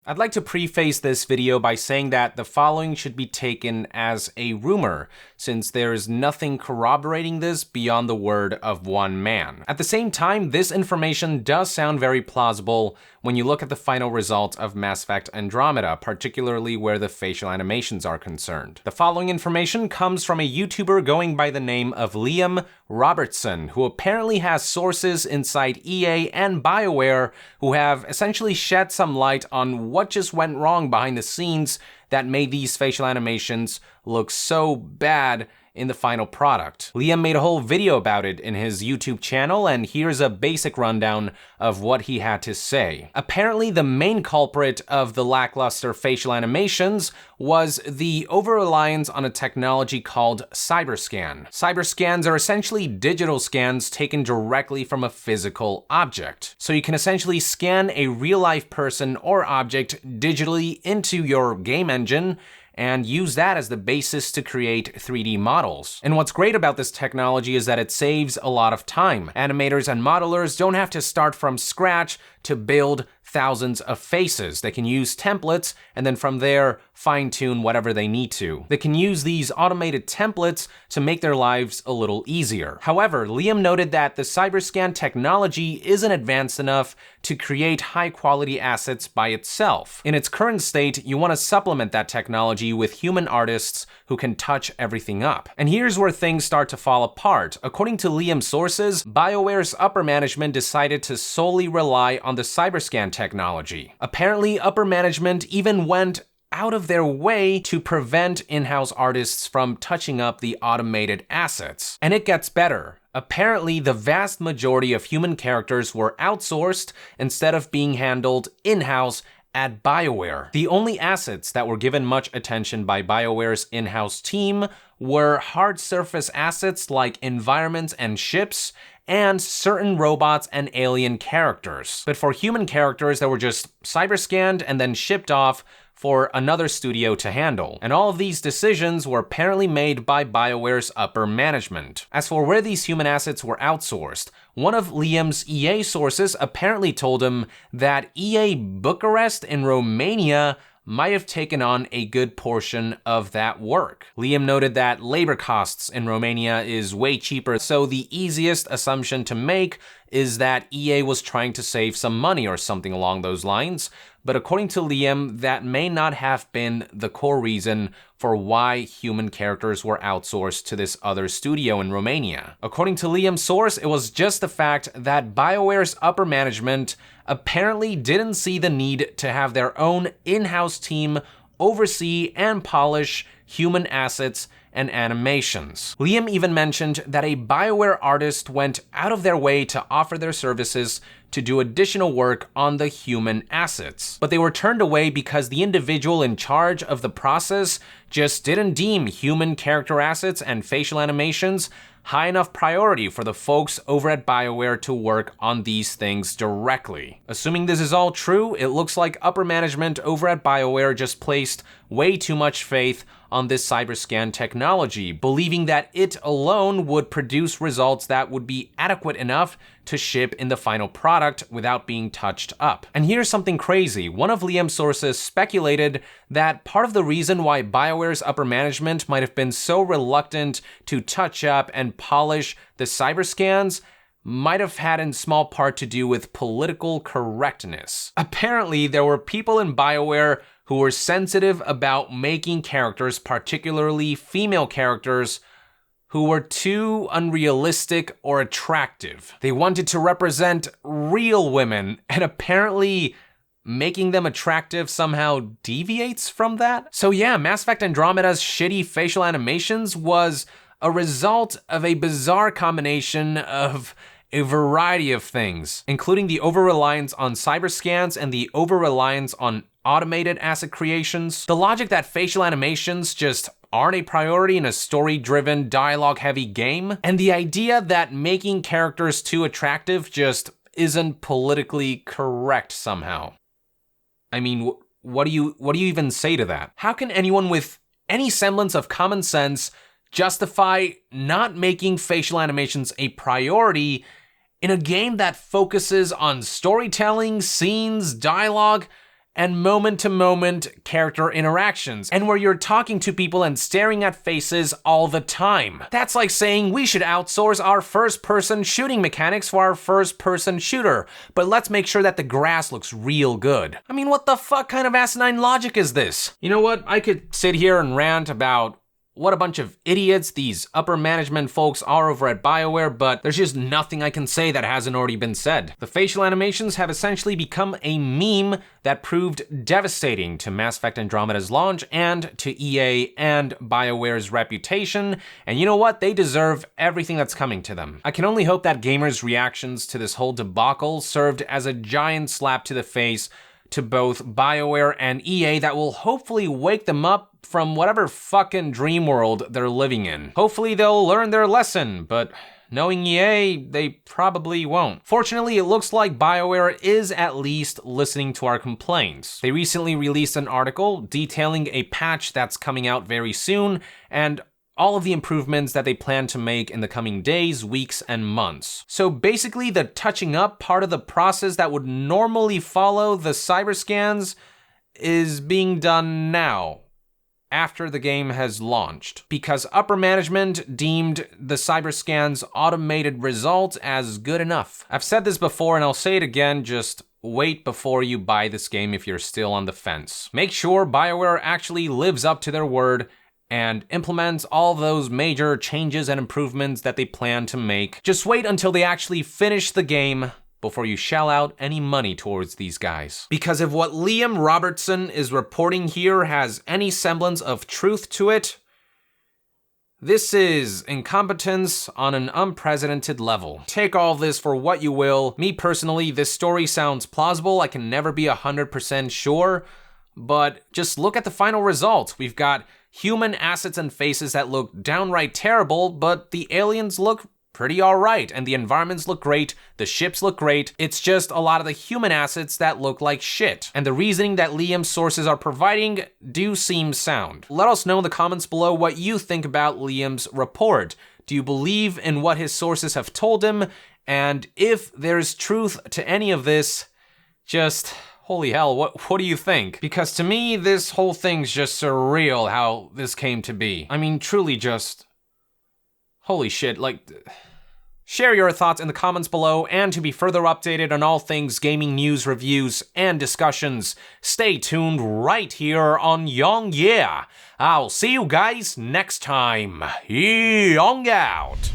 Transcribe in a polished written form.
I'd like to preface this video by saying that the following should be taken as a rumor, since there is nothing corroborating this beyond the word of one man. At the same time, this information does sound very plausible when you look at the final result of Mass Effect Andromeda, particularly where the facial animations are concerned. The following information comes from a YouTuber going by the name of Liam Robertson, who apparently has sources inside EA and BioWare who have essentially shed some light on what just went wrong behind the scenes that made these facial animations look so bad in the final product. Liam made a whole video about it in his YouTube channel, and here's a basic rundown of what he had to say. Apparently, the main culprit of the lackluster facial animations was the over-reliance on a technology called cyberscan. Cyberscans are essentially digital scans taken directly from a physical object. So you can essentially scan a real-life person or object digitally into your game engine and use that as the basis to create 3D models. And what's great about this technology is that it saves a lot of time. Animators and modelers don't have to start from scratch to build thousands of faces. They can use templates and then from there fine-tune whatever they need to. They can use these automated templates to make their lives a little easier. However, Liam noted that the cyberscan technology isn't advanced enough to create high-quality assets by itself. In its current state, you want to supplement that technology with human artists who can touch everything up. And here's where things start to fall apart. According to Liam's sources, BioWare's upper management decided to solely rely on the cyberscan technology. Apparently, upper management even went out of their way to prevent in-house artists from touching up the automated assets. And it gets better. Apparently, the vast majority of human characters were outsourced instead of being handled in-house at BioWare. The only assets that were given much attention by BioWare's in-house team were hard surface assets like environments and ships, and certain robots and alien characters. But for human characters, they were just cyberscanned and then shipped off for another studio to handle. And all of these decisions were apparently made by BioWare's upper management. As for where these human assets were outsourced, one of Liam's EA sources apparently told him that EA Bucharest in Romania might have taken on a good portion of that work. Liam noted that labor costs in Romania is way cheaper, so the easiest assumption to make is that EA was trying to save some money or something along those lines. But according to Liam, that may not have been the core reason for why human characters were outsourced to this other studio in Romania. According to Liam's source, it was just the fact that BioWare's upper management apparently didn't see the need to have their own in-house team oversee and polish human assets and animations. Liam even mentioned that a BioWare artist went out of their way to offer their services to do additional work on the human assets. But they were turned away because the individual in charge of the process just didn't deem human character assets and facial animations high enough priority for the folks over at BioWare to work on these things directly. Assuming this is all true, it looks like upper management over at BioWare just placed way too much faith on this cyberscan technology, believing that it alone would produce results that would be adequate enough to ship in the final product without being touched up. And here's something crazy. One of Liam's sources speculated that part of the reason why BioWare's upper management might have been so reluctant to touch up and polish the cyberscans might have had in small part to do with political correctness. Apparently, there were people in BioWare who were sensitive about making characters, particularly female characters, who were too unrealistic or attractive. They wanted to represent real women, and apparently making them attractive somehow deviates from that. So yeah, Mass Effect Andromeda's shitty facial animations was a result of a bizarre combination of a variety of things, including the over-reliance on cyberscans and the over-reliance on automated asset creations. The logic that facial animations just aren't a priority in a story-driven, dialogue-heavy game, and the idea that making characters too attractive just isn't politically correct somehow. I mean, what do you even say to that? How can anyone with any semblance of common sense justify not making facial animations a priority in a game that focuses on storytelling, scenes, dialogue, and moment-to-moment character interactions, and where you're talking to people and staring at faces all the time. That's like saying we should outsource our first-person shooting mechanics for our first-person shooter, but let's make sure that the grass looks real good. I mean, what the fuck kind of asinine logic is this? You know what? I could sit here and rant about what a bunch of idiots these upper management folks are over at BioWare, but there's just nothing I can say that hasn't already been said. The facial animations have essentially become a meme that proved devastating to Mass Effect Andromeda's launch and to EA and BioWare's reputation, and you know what? They deserve everything that's coming to them. I can only hope that gamers' reactions to this whole debacle served as a giant slap to the face to both BioWare and EA that will hopefully wake them up from whatever fucking dream world they're living in. Hopefully they'll learn their lesson, but knowing EA, they probably won't. Fortunately, it looks like BioWare is at least listening to our complaints. They recently released an article detailing a patch that's coming out very soon, and all of the improvements that they plan to make in the coming days, weeks, and months. So basically, the touching up part of the process that would normally follow the cyber scans is being done now, after the game has launched, because upper management deemed the cyber scans automated results as good enough. I've said this before and I'll say it again, just wait before you buy this game if you're still on the fence. Make sure BioWare actually lives up to their word and implements all those major changes and improvements that they plan to make. Just wait until they actually finish the game before you shell out any money towards these guys. Because if what Liam Robertson is reporting here has any semblance of truth to it, this is incompetence on an unprecedented level. Take all this for what you will. Me personally, this story sounds plausible. I can never be 100% sure, but just look at the final result. We've got human assets and faces that look downright terrible, but the aliens look pretty alright, and the environments look great, the ships look great. It's just a lot of the human assets that look like shit. And the reasoning that Liam's sources are providing do seem sound. Let us know in the comments below what you think about Liam's report. Do you believe in what his sources have told him? And if there's truth to any of this, just holy hell, what do you think? Because to me, this whole thing's just surreal how this came to be. I mean, truly just holy shit, like, share your thoughts in the comments below, and to be further updated on all things gaming news, reviews, and discussions, stay tuned right here on Young Yeah. I'll see you guys next time. Young out.